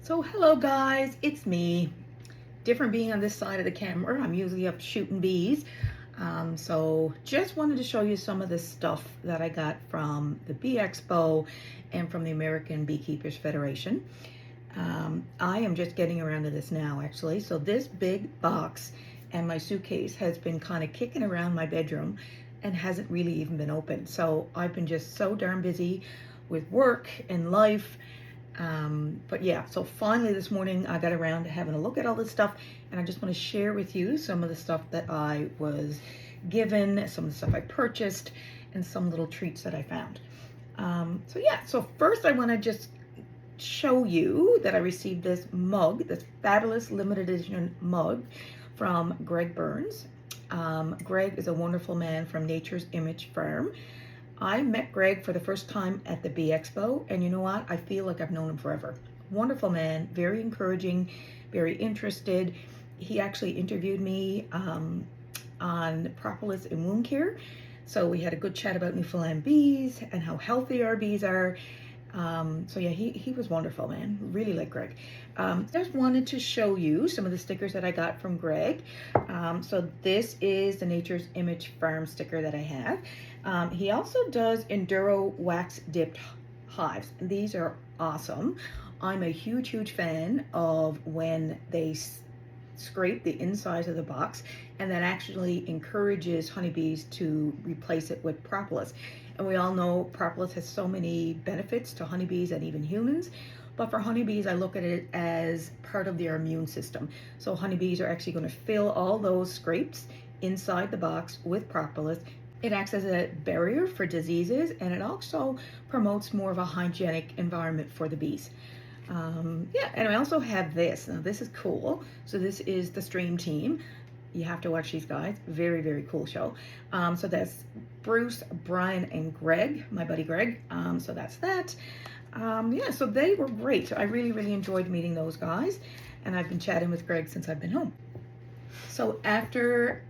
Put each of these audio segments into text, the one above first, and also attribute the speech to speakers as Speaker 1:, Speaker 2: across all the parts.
Speaker 1: So hello guys, it's me. Different being on this side of the camera. I'm usually up shooting bees. So just wanted to show you some of the stuff that I got from the Bee Expo and from the American Beekeepers Federation. I am just getting around to this now actually. So this big box and my suitcase has been kind of kicking around my bedroom and hasn't really even been opened. So I've been just so darn busy with work and life. But yeah, so finally this morning I got around to having a look at all this stuff, and I just want to share with you some of the stuff that I was given, some of the stuff I purchased, and some little treats that I found. So yeah, so first I want to just show you that I received this mug, this fabulous limited edition mug from Greg Burns. Greg is a wonderful man from Nature's Image Farm. I met Greg for the first time at the Bee Expo, and you know what? I feel like I've known him forever. Wonderful man, very encouraging, very interested. He actually interviewed me on propolis and wound care. So we had a good chat about Newfoundland bees and how healthy our bees are. So yeah, he was wonderful, man. Really like Greg. Just wanted to show you some of the stickers that I got from Greg. So this is the Nature's Image Farm sticker that I have. He also does Enduro wax dipped hives. These are awesome. I'm a huge fan of when they scrape the insides of the box, and that actually encourages honeybees to replace it with propolis. And we all know propolis has so many benefits to honeybees and even humans. But for honeybees, I look at it as part of their immune system. So honeybees are actually going to fill all those scrapes inside the box with propolis. It acts as a barrier for diseases, and it also promotes more of a hygienic environment for the bees. Yeah, and I also have this. Now this is cool. So this is the Stream Team. You have to watch these guys. Very cool show. So that's Bruce, Brian, and Greg, my buddy Greg. So that's that. Yeah, so they were great. So I really enjoyed meeting those guys, and I've been chatting with Greg since I've been home. So after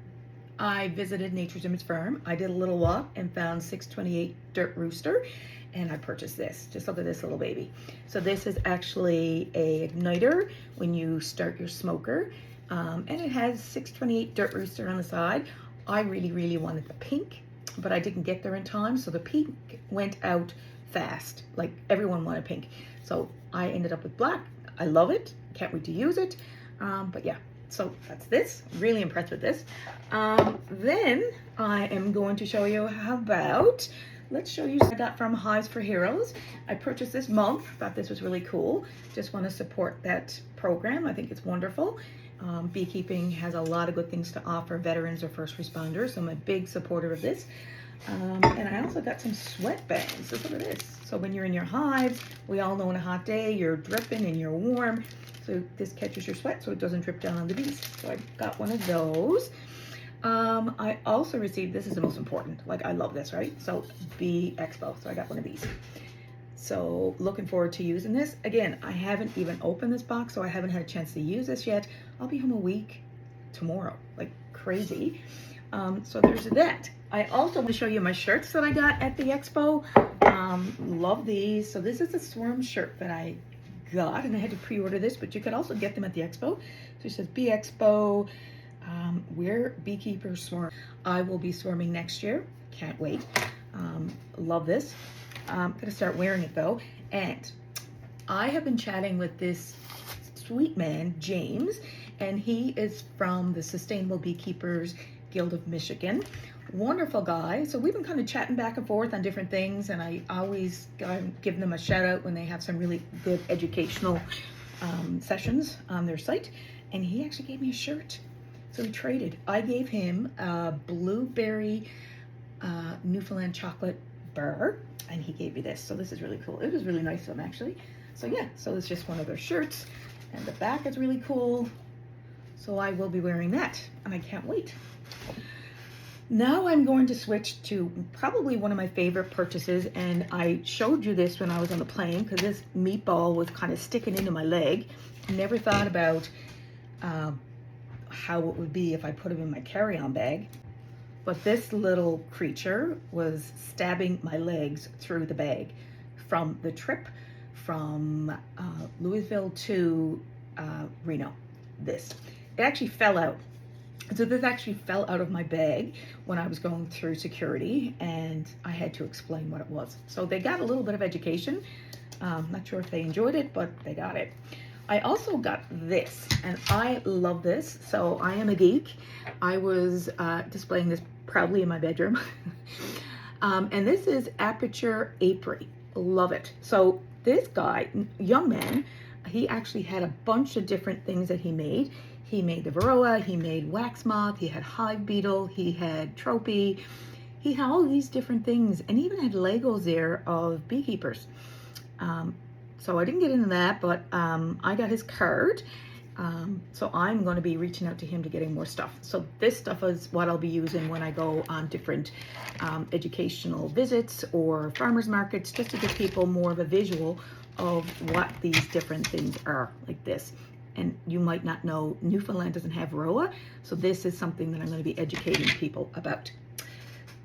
Speaker 1: I visited Nature's Image Farm, I did a little walk and found 628 Dirt Rooster, and I purchased this. Just look at this little baby. So this is actually a igniter when you start your smoker, and it has 628 Dirt Rooster on the side. I really wanted the pink, but I didn't get there in time, so the pink went out fast. Like everyone wanted pink, so I ended up with black. I love it. Can't wait to use it. But yeah. So that's this. Really impressed with this. Then I am going to show you how about, let's show you what I got from Hives for Heroes. I purchased this mug. Thought this was really cool. Just want to support that program. I think it's wonderful. Beekeeping has a lot of good things to offer veterans or first responders, so I'm a big supporter of this. And I also got some sweatbands. Look at this. So when you're in your hives, we all know on a hot day, you're dripping and you're warm. So this catches your sweat so it doesn't drip down on the bees. So I got one of those. I also received, this is the most important, like I love this, right? So Bee Expo, so I got one of these. So looking forward to using this. Again, I haven't even opened this box, so I haven't had a chance to use this yet. I'll be home a week tomorrow, like crazy. So there's that. I also want to show you my shirts that I got at the Expo. Love these. So this is a swarm shirt that I got, and I had to pre-order this, but you could also get them at the Expo. So it says Bee Expo, we're beekeepers swarm. I will be swarming next year. Can't wait. Love this. I'm gonna start wearing it though. And I have been chatting with this sweet man, James, and he is from the Sustainable Beekeepers Guild of Michigan. Wonderful guy. So we've been kind of chatting back and forth on different things, and I always give them a shout out when they have some really good educational sessions on their site. And he actually gave me a shirt. So we traded. I gave him a blueberry Newfoundland chocolate bar, and he gave me this. So this is really cool. It was really nice of him actually. So yeah, so it's just one of their shirts, and the back is really cool. So I will be wearing that, and I can't wait. Now I'm going to switch to probably one of my favorite purchases, and I showed you this when I was on the plane because this meatball was kind of sticking into my leg. Never thought about how it would be if I put him in my carry-on bag, but this little creature was stabbing my legs through the bag from the trip from Louisville to Reno. This. It actually fell out. So this actually fell out of my bag when I was going through security, and I had to explain what it was. So they got a little bit of education. Not sure if they enjoyed it, but they got it. I also got this, and I love this. So I am a geek. I was displaying this proudly in my bedroom. And this is Aperture Apiary. Love it. So this guy, young man, he actually had a bunch of different things that he made. He made the varroa, he made wax moth, he had hive beetle, he had tropy. He had all these different things, and he even had Legos there of beekeepers. So I didn't get into that, but I got his card. So I'm going to be reaching out to him to getting more stuff. So this stuff is what I'll be using when I go on different educational visits or farmers markets, just to give people more of a visual of what these different things are, like this. And you might not know, Newfoundland doesn't have varroa, so this is something that I'm going to be educating people about.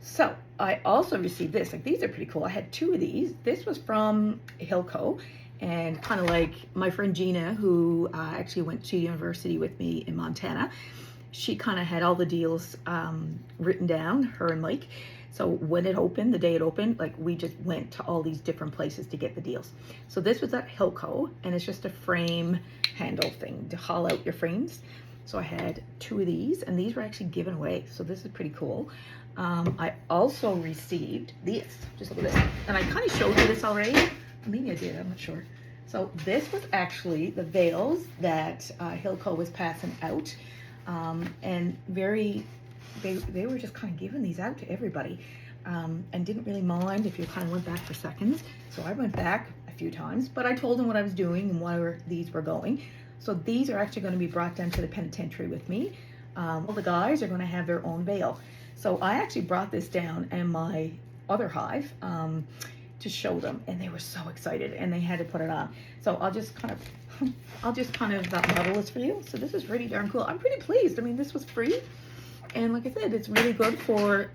Speaker 1: So I also received this. Like, these are pretty cool. I had 2 of these. This was from Hilco, and kind of like my friend Gina, who actually went to university with me in Montana. She kind of had all the deals written down, her and Mike. So when it opened, the day it opened, like, we just went to all these different places to get the deals. So this was at Hilco, and it's just a frame handle thing to haul out your frames. So I had 2 of these, and these were actually given away. So this is pretty cool. I also received this. Just look at this. And I kind of showed you this already. Maybe I did, I'm not sure. So this was actually the veils that Hilco was passing out. And they were just kind of giving these out to everybody, and didn't really mind if you kind of went back for seconds. So I went back a few times, but I told them what I was doing and where these were going. So these are actually going to be brought down to the penitentiary with me. All the guys are going to have their own veil. So I actually brought this down in my other hive to show them, and they were so excited, and they had to put it on. So I'll just kind of model this for you. So this is really darn cool. I'm pretty pleased. I mean, this was free. And like I said, it's really good for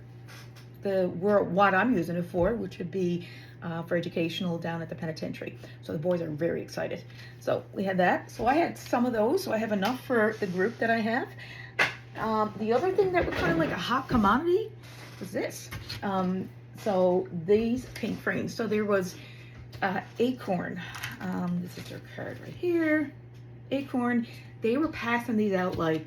Speaker 1: what I'm using it for, which would be for educational down at the penitentiary. So the boys are very excited. So we had that. So I had some of those. So I have enough for the group that I have. The other thing that was kind of like a hot commodity was this. So these pink frames. So there was Acorn. This is their card right here. Acorn. They were passing these out like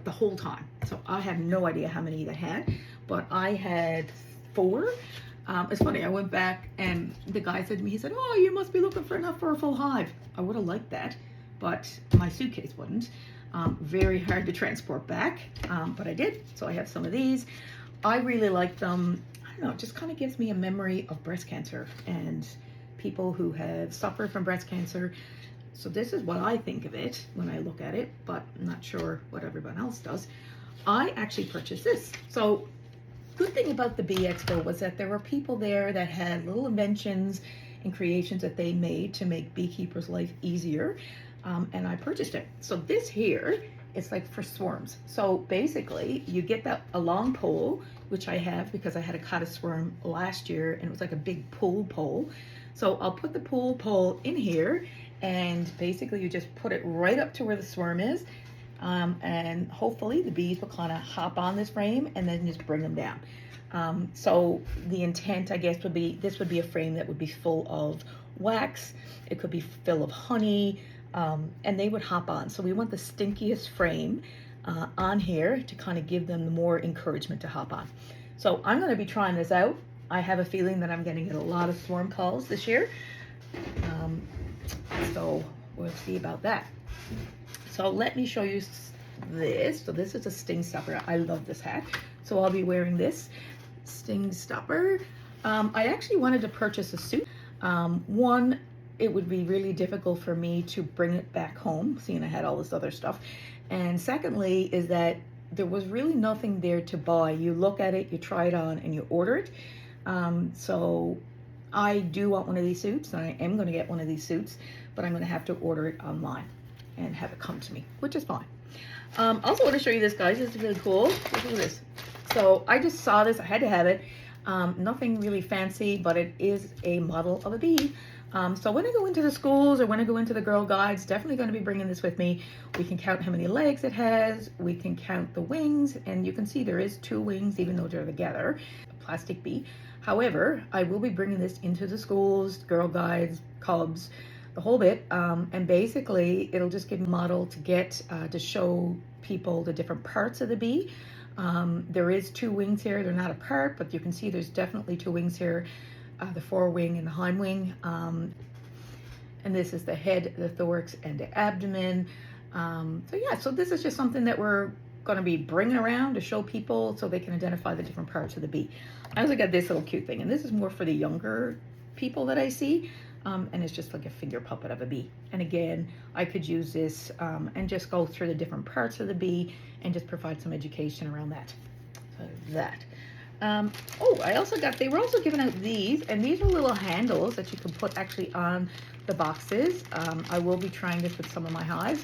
Speaker 1: the whole time. So I have no idea how many they had, but I had 4. It's funny, I went back and the guy said to me, he said, "Oh, you must be looking for enough for a full hive." I would have liked that, but my suitcase wouldn't. Very hard to transport back, but I did. So I have some of these. I really like them. I don't know, it just kind of gives me a memory of breast cancer and people who have suffered from breast cancer. So this is what I think of it when I look at it, but I'm not sure what everyone else does. I actually purchased this. So good thing about the Bee Expo was that there were people there that had little inventions and creations that they made to make beekeepers' life easier, and I purchased it. So this here is like for swarms. So basically you get a long pole, which I have because I had to cut a swarm last year, and it was like a big pull pole. So I'll put the pull pole in here, and basically you just put it right up to where the swarm is, and hopefully the bees will kind of hop on this frame and then just bring them down. So the intent, I guess, would be this would be a frame that would be full of wax. It could be full of honey, and they would hop on. So we want the stinkiest frame on here to kind of give them more encouragement to hop on. So I'm going to be trying this out. I have a feeling that I'm going to get a lot of swarm calls this year. So we'll see about that. So let me show you this. So this is a sting stopper. I love this hat. So I'll be wearing this sting stopper. I actually wanted to purchase a suit. One, it would be really difficult for me to bring it back home, seeing I had all this other stuff. And secondly is that there was really nothing there to buy. You look at it, you try it on, and you order it. So I do want one of these suits, and I am going to get one of these suits, but I'm going to have to order it online and have it come to me, which is fine. Also want to show you this, guys. This is really cool. Look at this. So I just saw this. I had to have it. Nothing really fancy, but it is a model of a bee. So when I go into the schools or when I go into the Girl Guides, definitely going to be bringing this with me. We can count how many legs it has. We can count the wings, and you can see there is 2 wings, even though they're together. A plastic bee. However, I will be bringing this into the schools, Girl Guides, clubs, the whole bit, and basically it'll just give a model to get to show people the different parts of the bee. There is 2 wings here. They're not apart, but you can see there's definitely 2 wings here. The forewing and the hind wing, and this is the head, the thorax, and the abdomen. So yeah, so this is just something that we're going to be bringing around to show people so they can identify the different parts of the bee. I also got this little cute thing, and this is more for the younger people that I see, and it's just like a finger puppet of a bee. And again, I could use this and just go through the different parts of the bee and just provide some education around that. So that. Oh, I also got, they were also giving out these, and these are little handles that you can put actually on the boxes. I will be trying this with some of my hives.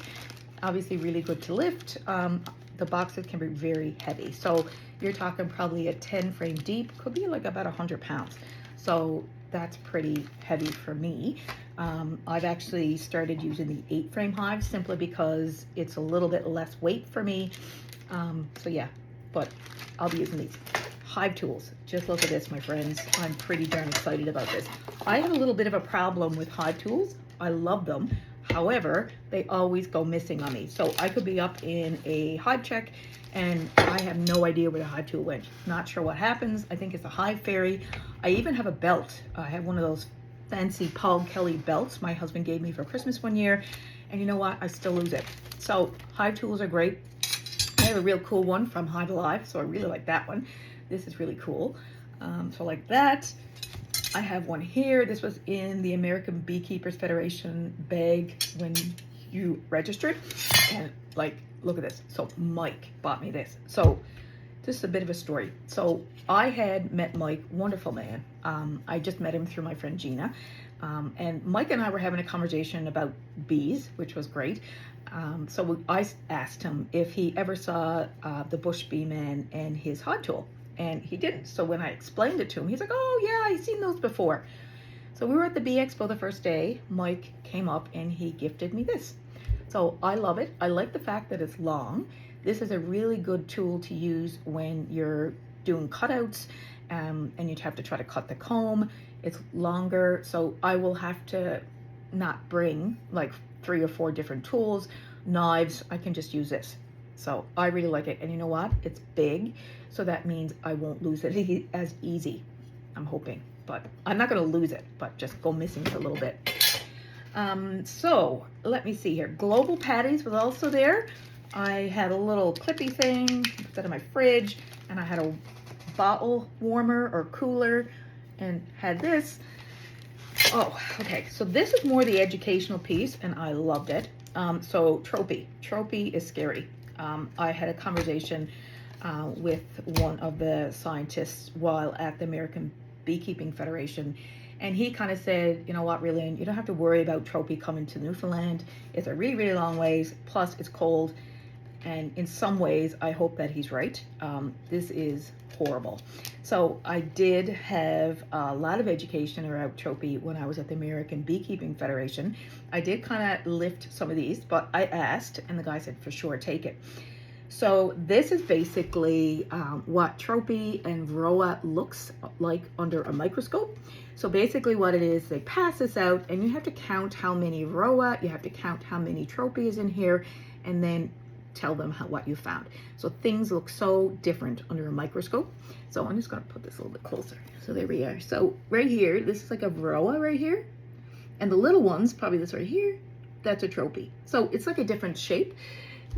Speaker 1: Obviously really good to lift. The boxes can be very heavy. So you're talking probably a 10 frame deep, could be like about 100 pounds. So that's pretty heavy for me. I've actually started using the 8 frame hives simply because it's a little bit less weight for me. So yeah, but I'll be using these. Hive tools. Just look at this, my friends. I'm pretty darn excited about this. I have a little bit of a problem with hive tools. I love them. However, they always go missing on me. So I could be up in a hive check and I have no idea where the hive tool went. Not sure what happens. I think it's a hive fairy. I even have a belt. I have one of those fancy Paul Kelly belts my husband gave me for Christmas one year. And you know what? I still lose it. So hive tools are great. I have a real cool one from Hive Alive, so I really like that one. This is really cool. So like that. I have one here. This was in the American Beekeepers Federation bag when you registered. And like, look at this. So Mike bought me this. So this is a bit of a story. So I had met Mike, wonderful man. I just met him through my friend Gina. And Mike and I were having a conversation about bees, which was great. So I asked him if he ever saw the bush bee man and his hive tool. And he didn't. So when I explained it to him, he's like, oh yeah, I've seen those before. So we were at the Bee Expo the first day. Mike came up and he gifted me this. So I love it. I like the fact that it's long. This is a really good tool to use when you're doing cutouts and you'd have to try to cut the comb. It's longer. So I will have to not bring like 3 or 4 different tools, knives. I can just use this. So I really like it. And you know what? It's big. So that means I won't lose it as easy. I'm hoping, but I'm not going to lose it, but just go missing for a little bit. So let me see here. Global Patties was also there. I had a little clippy thing set in my fridge, and I had a bottle warmer or cooler and had this. Oh, okay. So this is more the educational piece, and I loved it. So Tropy. Tropy is scary. I had a conversation with one of the scientists while at the American Beekeeping Federation, and he kind of said, you know what, really, you don't have to worry about Tropy coming to Newfoundland. It's a really, really long ways, plus it's cold, and in some ways, I hope that he's right. This is horrible. So I did have a lot of education around Tropy when I was at the American Beekeeping Federation. I did kind of lift some of these, but I asked, and the guy said, for sure, take it. So this is basically what Tropy and Varroa looks like under a microscope. So basically what it is, they pass this out and you have to count how many Varroa, you have to count how many Tropy is in here, and then tell them what you found. So things look so different under a microscope. So I'm just going to put this a little bit closer. So there we are. So right here, this is like a Varroa right here. And the little ones, probably this right here, that's a Tropy. So it's like a different shape.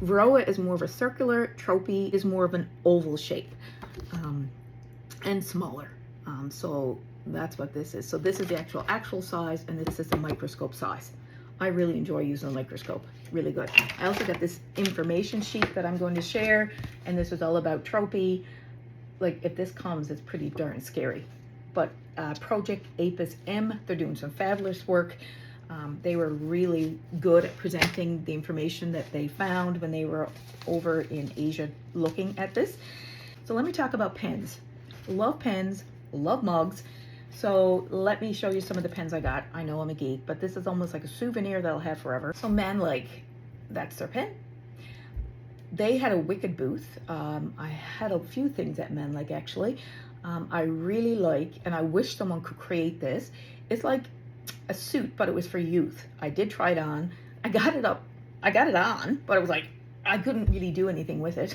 Speaker 1: Varroa is more of a circular, Tropy is more of an oval shape and smaller. So that's what this is. So this is the actual size, and this is the microscope size. I really enjoy using a microscope, really good. I also got this information sheet that I'm going to share, and this is all about Tropy. Like if this comes, it's pretty darn scary. But Project Apis M, they're doing some fabulous work. They were really good at presenting the information that they found when they were over in Asia looking at this. So let me talk about pens. Love pens, love mugs. So let me show you some of the pens I got. I know I'm a geek, but this is almost like a souvenir that I'll have forever. So Manlake, that's their pen. They had a wicked booth. I had a few things at Manlake actually. I really like, and I wish someone could create this. It's like a suit, but it was for youth. I did try it on. I got it on, but it was like, I couldn't really do anything with it.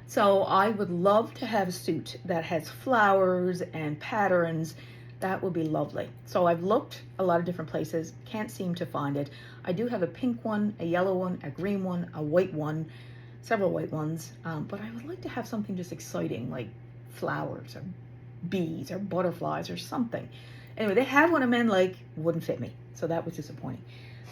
Speaker 1: So I would love to have a suit that has flowers and patterns. That would be lovely. So I've looked a lot of different places, can't seem to find it. I do have a pink one, a yellow one, a green one, a white one, several white ones, but I would like to have something just exciting like flowers or bees or butterflies or something. Anyway, they had one of men like wouldn't fit me, so that was disappointing.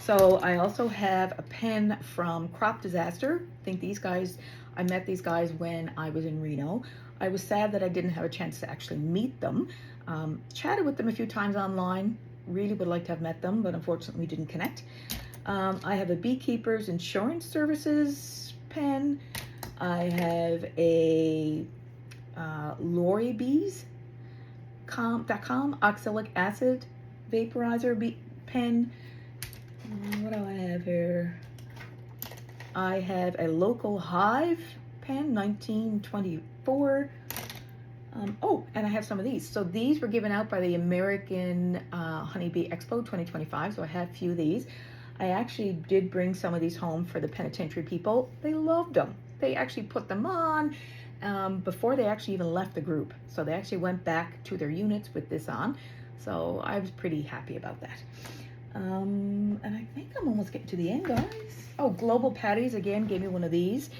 Speaker 1: So I also have a pen from Crop Disaster. I think these guys, I met these guys when I was in Reno. I was sad that I didn't have a chance to actually meet them. Chatted with them a few times online. Really would like to have met them, but unfortunately we didn't connect. I have a Beekeepers Insurance Services pen. I have a LoriBees.com oxalic acid vaporizer pen. What do I have here? I have a local hive pen, 1924. Oh, and I have some of these. So these were given out by the American Honeybee Expo 2025. So I have a few of these. I actually did bring some of these home for the penitentiary people. They loved them. They actually put them on before they actually even left the group. So they actually went back to their units with this on. So I was pretty happy about that. And I think I'm almost getting to the end, guys. Oh, Global Patties again gave me one of these.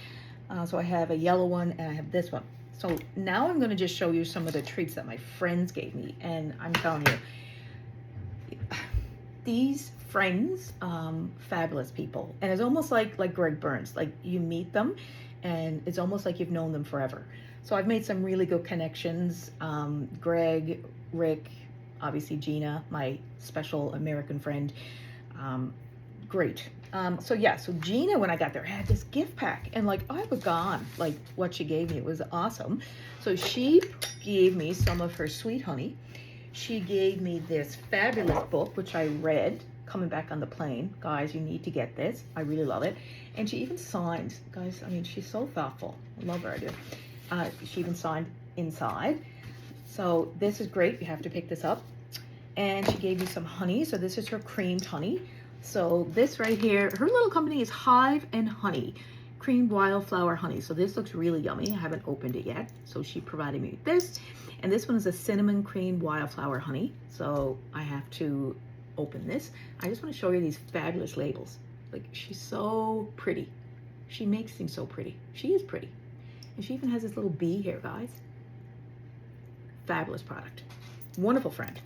Speaker 1: So I have a yellow one and I have this one. So now I'm going to just show you some of the treats that my friends gave me. And I'm telling you, these friends, fabulous people. And it's almost like Greg Burns. Like you meet them and it's almost like you've known them forever. So I've made some really good connections. Greg, Rick, obviously Gina, my special American friend. Great. So yeah, so Gina, when I got there, had this gift pack and like I was gone, like what she gave me, it was awesome. So she gave me some of her sweet honey. She gave me this fabulous book, which I read coming back on the plane. Guys, you need to get this. I really love it. And she even signed, guys, I mean, she's so thoughtful. I love her, I do. She even signed inside. So this is great. You have to pick this up. And she gave me some honey. So this is her creamed honey. So this right here, her little company is Hive and Honey, creamed wildflower honey. So this looks really yummy. I haven't opened it yet. So she provided me with this. And this one is a cinnamon creamed wildflower honey. So I have to open this. I just want to show you these fabulous labels. Like she's so pretty. She makes things so pretty. She is pretty. And she even has this little bee here, guys. Fabulous product. Wonderful friend.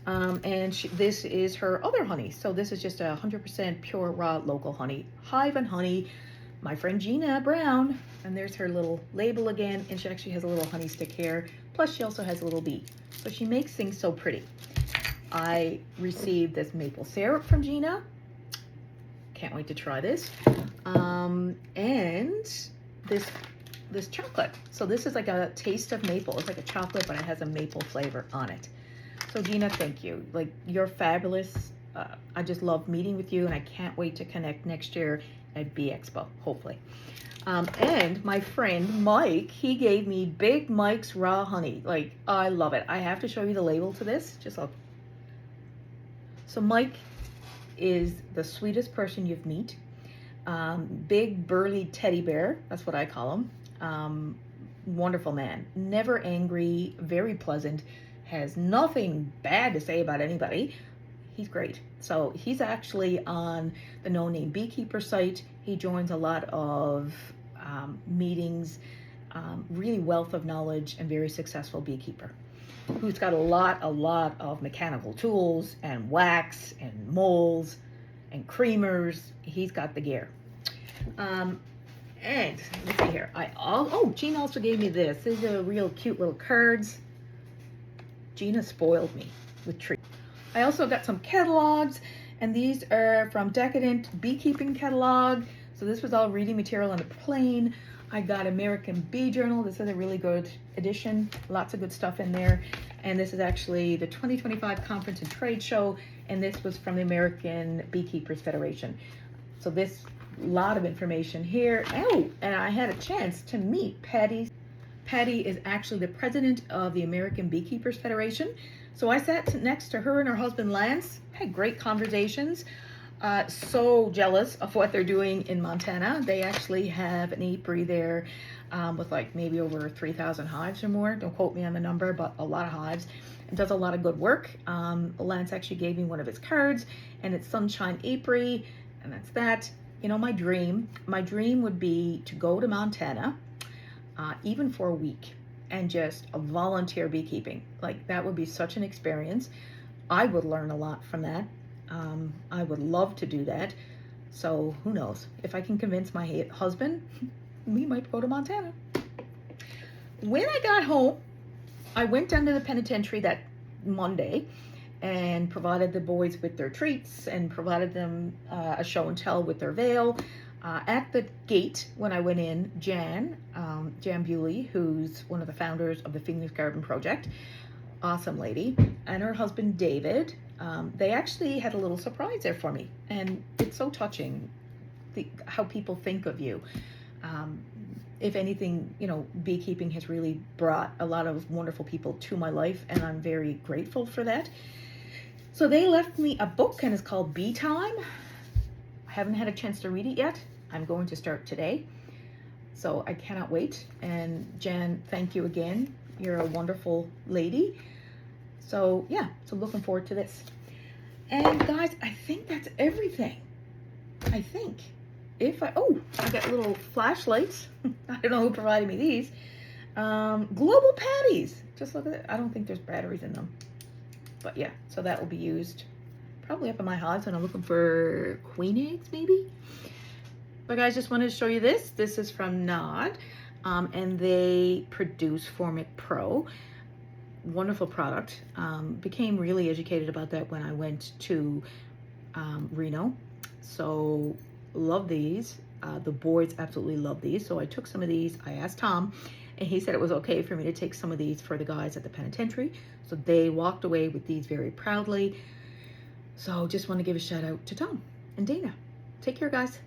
Speaker 1: And this is her other honey. So this is just 100% pure raw local honey. Hive and Honey, my friend Gina Brown. And there's her little label again. And she actually has a little honey stick here. Plus she also has a little bee. So she makes things so pretty. I received this maple syrup from Gina. Can't wait to try this. And this chocolate. So this is like a taste of maple. It's like a chocolate, but it has a maple flavor on it. So Gina, thank you. Like you're fabulous. I just love meeting with you and I can't wait to connect next year at Bee Expo, hopefully. And my friend Mike, he gave me Big Mike's Raw Honey. Like, I love it. I have to show you the label to this. Just look. So Mike is the sweetest person you've met. Big burly teddy bear. That's what I call him. Wonderful man. Never angry. Very pleasant. Has nothing bad to say about anybody. He's great. So he's actually on the No Name Beekeeper site. He joins a lot of meetings, really wealth of knowledge and very successful beekeeper who's got a lot of mechanical tools and wax and molds and creamers. He's got the gear. And let's see here. Gina also gave me this. These are real cute little cards. Gina spoiled me with treats. I also got some catalogs, and these are from Decadent Beekeeping Catalog. So this was all reading material on the plane. I got American Bee Journal. This is a really good edition. Lots of good stuff in there. And this is actually the 2025 Conference and Trade Show. And this was from the American Beekeepers Federation. So this, lot of information here. Oh, and I had a chance to meet Patty. Patty is actually the president of the American Beekeepers Federation. So I sat next to her and her husband Lance, had great conversations. So jealous of what they're doing in Montana. They actually have an apiary there with like maybe over 3,000 hives or more. Don't quote me on the number, but a lot of hives. It does a lot of good work. Lance actually gave me one of his cards, and it's Sunshine Apiary, and that's that. You know, my dream would be to go to Montana, even for a week, and just volunteer beekeeping. Like, that would be such an experience. I would learn a lot from that. I would love to do that. So who knows? If I can convince my husband, we might go to Montana. When I got home, I went down to the penitentiary that Monday and provided the boys with their treats and provided them a show and tell with their veil. At the gate, when I went in, Jan Bewley, who's one of the founders of the Phoenix Garden Project, awesome lady, and her husband David, they actually had a little surprise there for me. And it's so touching, how people think of you. If anything, you know, beekeeping has really brought a lot of wonderful people to my life, and I'm very grateful for that. So they left me a book, and it's called Bee Time. I haven't had a chance to read it yet. I'm going to start today. So I cannot wait. And Jan, thank you again. You're a wonderful lady. So yeah, so looking forward to this. And guys, I think that's everything. I think. I got little flashlights. I don't know who provided me these. Global patties. Just look at it. I don't think there's batteries in them. But yeah, so that will be used probably up in my hives when I'm looking for queen eggs, maybe. But guys, just wanted to show you this. This is from Nod, and they produce Formic Pro. Wonderful product. Became really educated about that when I went to Reno. So love these. The boys absolutely love these. So I took some of these. I asked Tom, and he said it was okay for me to take some of these for the guys at the penitentiary. So they walked away with these very proudly. So just want to give a shout out to Tom and Dana. Take care, guys.